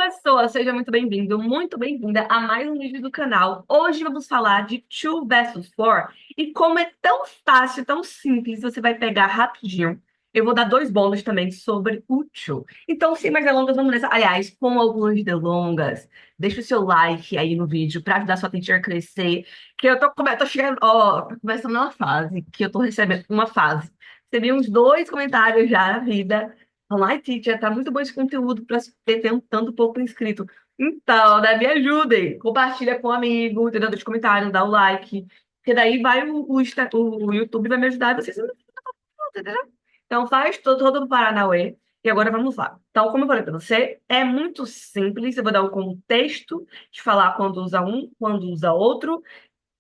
pessoa, seja muito bem-vindo, muito bem-vinda a mais um vídeo do canal. Hoje vamos falar de two versus four e como é tão fácil, tão simples, você vai pegar rapidinho. Eu vou dar dois bônus também sobre o two. Então, sem mais delongas, vamos nessa. Aliás, com algumas delongas, deixa o seu like aí no vídeo para ajudar sua teacher a crescer. Que eu tô chegando, tô começando uma fase que eu tô recebendo uma fase. Recebi uns dois comentários já na vida. Online Teacher, tá muito bom esse conteúdo para ter tanto pouco inscrito. Então, né, me ajudem. Compartilha com um amigo, entendeu? Deixa comentário, dá o like. Porque daí vai o YouTube vai me ajudar e vocês me ajudam, entendeu? Então faz todo o Paranauê. E agora vamos lá. Então, como eu falei para você, é muito simples. Eu vou dar um contexto de falar quando usa um, quando usa outro.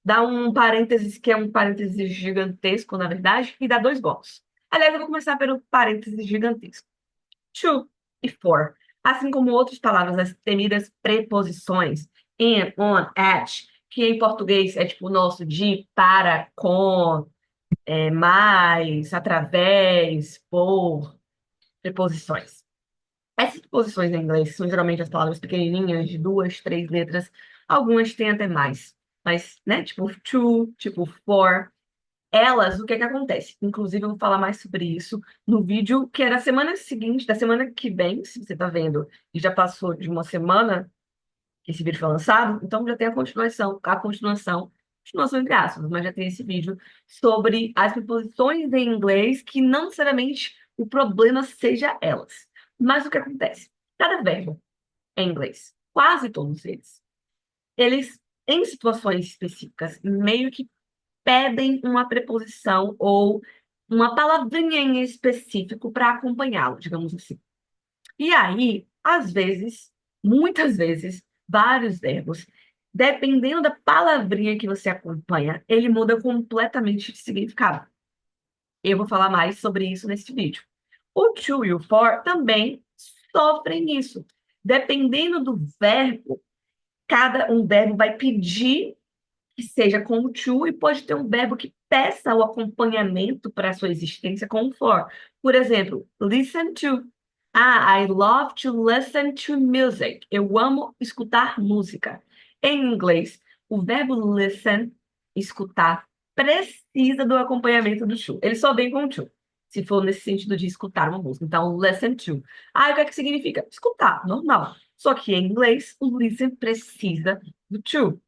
Dar um parênteses, que é um parênteses gigantesco, na verdade, e dar dois blocos. Aliás, eu vou começar pelo parênteses gigantesco to e for, assim como outras palavras, as temidas preposições in, on, at, que em português é tipo o nosso de, para, com, mais, através, por, preposições. Essas preposições em inglês são geralmente as palavras pequenininhas, de duas, três letras, algumas têm até mais, mas, né, tipo to, tipo for. Elas, o que é que acontece? Inclusive, eu vou falar mais sobre isso no vídeo que é da semana seguinte, da semana que vem, se você tá vendo, e já passou de uma semana que esse vídeo foi lançado, então já tem a continuação entre aspas, mas já tem esse vídeo sobre as preposições em inglês que não necessariamente o problema seja elas. Mas o que acontece? Cada verbo em inglês, quase todos eles, em situações específicas, meio que pedem uma preposição ou uma palavrinha em específico para acompanhá-lo, digamos assim. E aí, às vezes, muitas vezes, vários verbos, dependendo da palavrinha que você acompanha, ele muda completamente de significado. Eu vou falar mais sobre isso nesse vídeo. O to e o for também sofrem isso. Dependendo do verbo, cada um verbo vai pedir que seja com o to e pode ter um verbo que peça o acompanhamento para a sua existência com o for. Por exemplo, listen to. Ah, I love to listen to music. Eu amo escutar música. Em inglês, o verbo listen, escutar, precisa do acompanhamento do to. Ele só vem com o to, se for nesse sentido de escutar uma música. Então, listen to. Ah, o que é que significa? Escutar, normal. Só que em inglês, o listen precisa do to.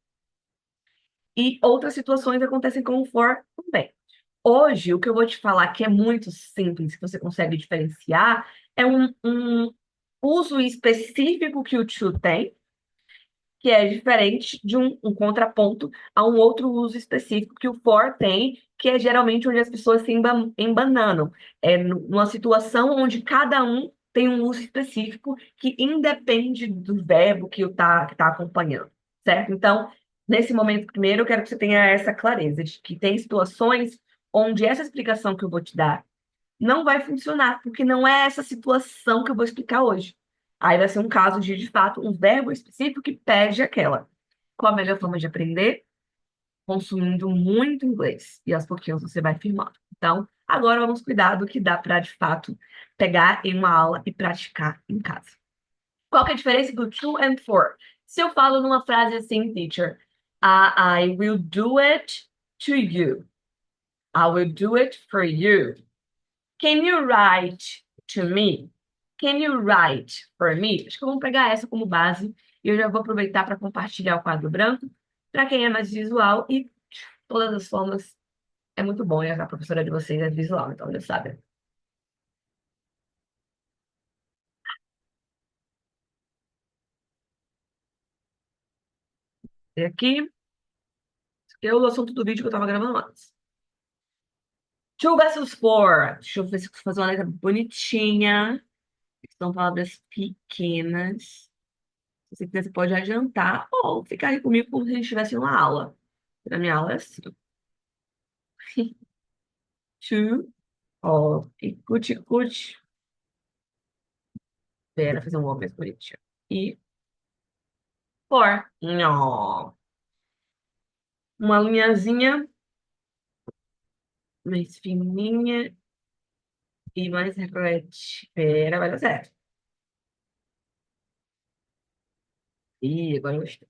E outras situações acontecem com o for também. Hoje, o que eu vou te falar que é muito simples, que você consegue diferenciar, é um uso específico que o to tem, que é diferente de um contraponto a um outro uso específico que o for tem, que é geralmente onde as pessoas se embananam. É numa situação onde cada um tem um uso específico que independe do verbo que tá acompanhando, certo? Então, nesse momento, primeiro, eu quero que você tenha essa clareza de que tem situações onde essa explicação que eu vou te dar não vai funcionar, porque não é essa situação que eu vou explicar hoje. Aí vai ser um caso de fato, um verbo específico que pede aquela. Qual a melhor forma de aprender? Consumindo muito inglês. E aos pouquinhos você vai firmando. Então, agora vamos cuidar do que dá para, de fato, pegar em uma aula e praticar em casa. Qual que é a diferença do to and for? Se eu falo numa frase assim, teacher, I will do it to you. I will do it for you. Can you write to me? Can you write for me? Acho que vamos pegar essa como base e eu já vou aproveitar para compartilhar o quadro branco para quem é mais visual e todas as formas é muito bom e a professora de vocês é visual, então já sabe. E aqui, esse é o assunto do vídeo que eu estava gravando antes. Two versus four. Deixa eu ver se eu consigo fazer uma letra bonitinha. São palavras pequenas. Se você quiser, você pode adiantar ou ficar aí comigo como se a gente estivesse em uma aula. Na minha aula é assim. Two, ó, e cuti-cuti. Pera, fazer um O mais bonitinho. E for. Nó. Uma linhazinha mais fininha e mais rete. Pera, vai dar certo. Ih, agora eu gostei.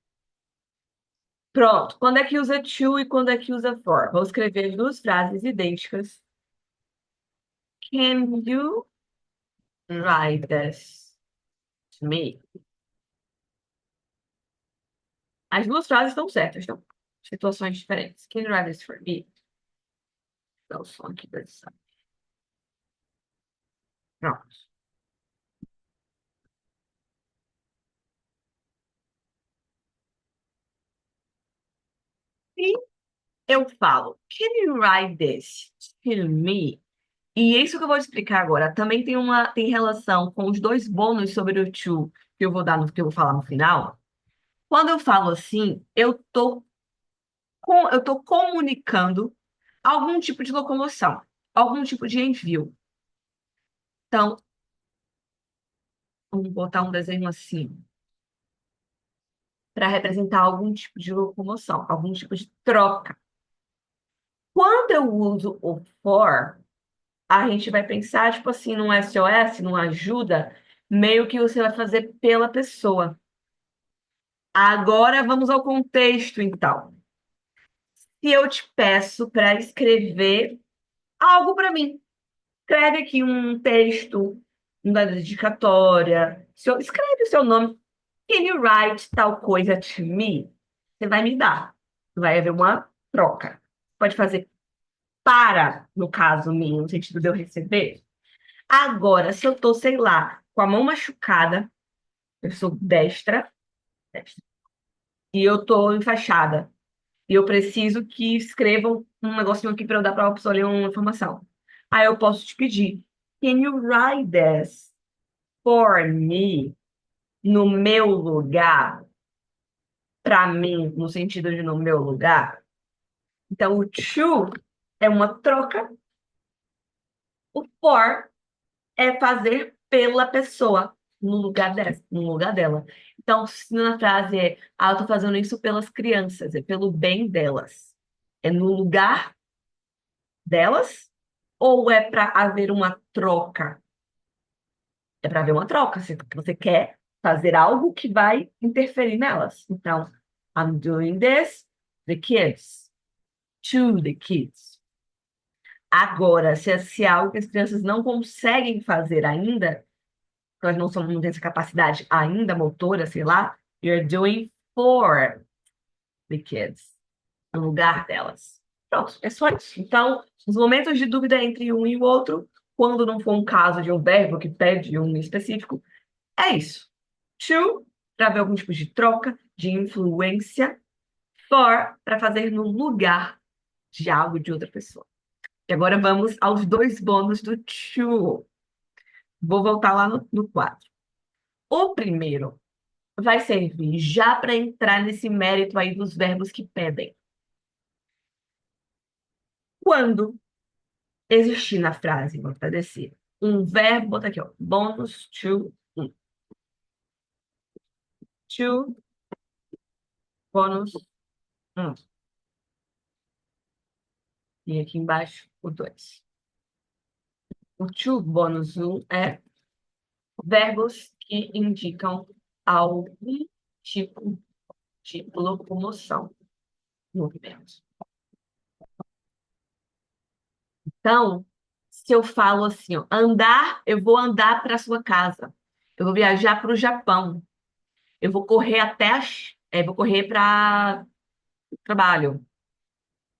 Pronto. Quando é que usa to e quando é que usa for? Vou escrever duas frases idênticas. Can you write this to me? As duas frases estão certas, estão? Situações diferentes. Can you write this for me? Dá o som aqui da edição. Pronto. E eu falo, can you write this to me? E isso que eu vou explicar agora também tem relação com os dois bônus sobre o to que eu vou dar no que eu vou falar no final. Quando eu falo assim, eu tô comunicando algum tipo de locomoção, algum tipo de envio. Então, vamos botar um desenho assim, para representar algum tipo de locomoção, algum tipo de troca. Quando eu uso o for, a gente vai pensar, tipo assim, num SOS, numa ajuda, meio que você vai fazer pela pessoa. Agora vamos ao contexto, então. Se eu te peço para escrever algo para mim, escreve aqui um texto, uma dedicatória, escreve o seu nome. Can you write tal coisa to me? Você vai me dar. Vai haver uma troca. Pode fazer para, no caso minha, no sentido de eu receber. Agora, se eu tô, sei lá, com a mão machucada, eu sou destra, e eu tô enfaixada, e eu preciso que escrevam um negocinho aqui para eu dar para a pessoa ler uma informação. Aí eu posso te pedir, can you write this for me? No meu lugar? Para mim, no sentido de no meu lugar? Então, o to é uma troca, o for é fazer pela pessoa, no lugar dela. Então, se na frase é, eu tô fazendo isso pelas crianças, é pelo bem delas. É no lugar delas? Ou é para haver uma troca? É para haver uma troca. Você quer fazer algo que vai interferir nelas. Então, I'm doing this, the kids, to the kids. Agora, se é algo que as crianças não conseguem fazer ainda, porque elas não têm essa capacidade ainda motora, sei lá, you're doing for the kids, no lugar delas. Pronto, é só isso. Então, os momentos de dúvida entre um e o outro, quando não for um caso de um verbo que pede um específico, é isso. To, para ver algum tipo de troca, de influência. For, para fazer no lugar de algo de outra pessoa. E agora vamos aos dois bônus do to. Vou voltar lá no quadro. O primeiro vai servir já para entrar nesse mérito aí dos verbos que pedem. Quando existir na frase, vou descer, um verbo, bota aqui, ó, bônus to, to, bônus, um. E aqui embaixo, o dois. O to, bônus um, é verbos que indicam algum tipo de locomoção, movimento. Então, se eu falo assim, ó, andar, eu vou andar para a sua casa. Eu vou viajar para o Japão. Eu vou correr vou correr para o trabalho.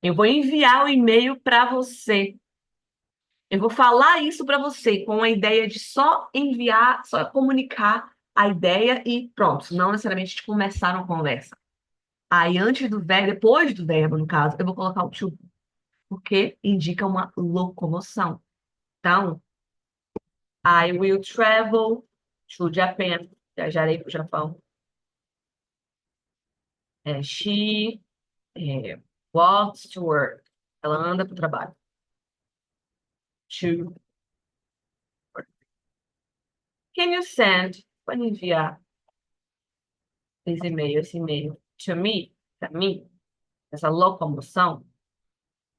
Eu vou enviar o e-mail para você. Eu vou falar isso para você com a ideia de só enviar, só comunicar a ideia e pronto, não necessariamente de começar uma conversa. Aí antes do verbo, depois do verbo, no caso, eu vou colocar o to, porque indica uma locomoção. Então, I will travel to Japan. Viajarei para o Japão. She walks to work. Ela anda para o trabalho. To work. Can you send? Pode enviar esse e-mail to me, para mim, essa locomoção.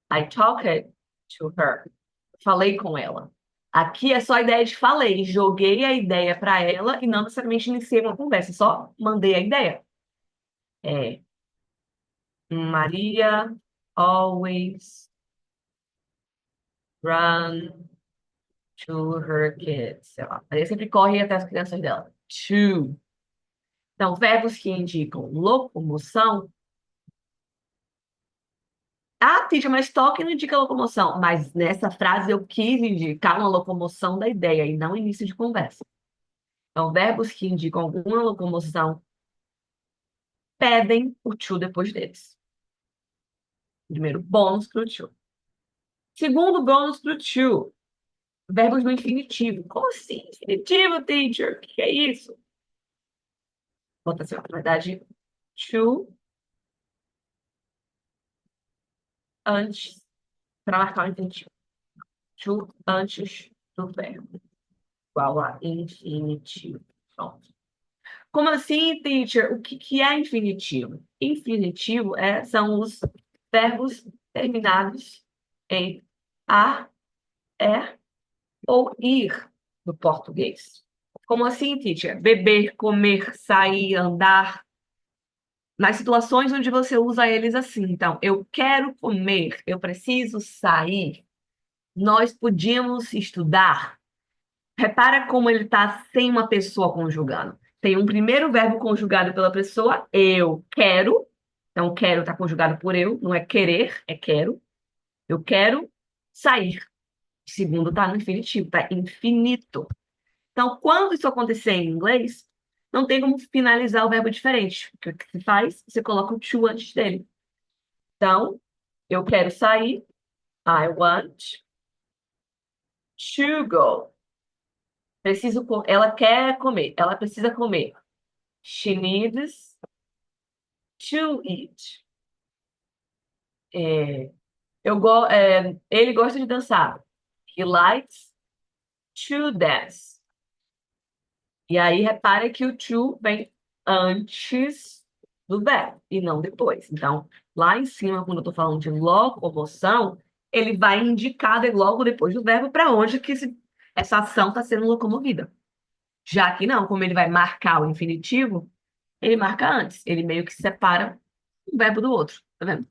I talked to her. Falei com ela. Aqui é só a ideia de falei, joguei a ideia para ela e não necessariamente iniciei uma conversa, só mandei a ideia. É, Maria always run to her kids. Sei lá. Maria sempre corre até as crianças dela. To. Então, verbos que indicam locomoção. Ah, teacher, mas toque não indica locomoção. Mas nessa frase eu quis indicar uma locomoção da ideia e não início de conversa. Então, verbos que indicam alguma locomoção pedem o to depois deles. Primeiro, bônus pro to. Segundo, bônus pro to. Verbos no infinitivo. Como assim? Infinitivo, teacher? O que é isso? Bota assim, ó, na verdade, to antes, para marcar o infinitivo. To antes do verbo. Igual a infinitivo. Pronto. Como assim, teacher? O que é infinitivo? Infinitivo são os verbos terminados em a, é ou ir no português. Como assim, teacher? Beber, comer, sair, andar. Nas situações onde você usa eles assim. Então, eu quero comer, eu preciso sair. Nós podíamos estudar. Repara como ele está sem uma pessoa conjugando. Tem um primeiro verbo conjugado pela pessoa, eu quero. Então, quero está conjugado por eu, não é querer, é quero. Eu quero sair. O segundo está no infinitivo, está infinito. Então, quando isso acontecer em inglês, não tem como finalizar o verbo diferente. O que se faz? Você coloca o to antes dele. Então, eu quero sair. I want to go. Ela quer comer. Ela precisa comer. She needs to eat. É, ele gosta de dançar. He likes to dance. E aí, repare que o to vem antes do verbo e não depois. Então, lá em cima, quando eu estou falando de locomoção, ele vai indicar logo depois do verbo para onde que essa ação está sendo locomovida. Já que não, como ele vai marcar o infinitivo, ele marca antes. Ele meio que separa um verbo do outro. Tá vendo?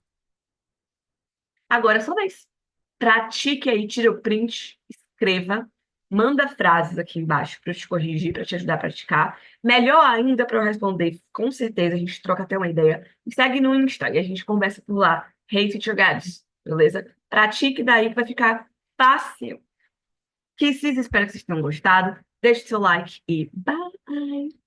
Agora é sua vez. Pratique aí, tira o print, escreva, manda frases aqui embaixo para eu te corrigir, para te ajudar a praticar. Melhor ainda para eu responder, com certeza, a gente troca até uma ideia. Me segue no Insta e a gente conversa por lá. Hey, Teacher Gabs, beleza? Pratique daí que vai ficar fácil. Kisses, espero que vocês tenham gostado. Deixe seu like e bye!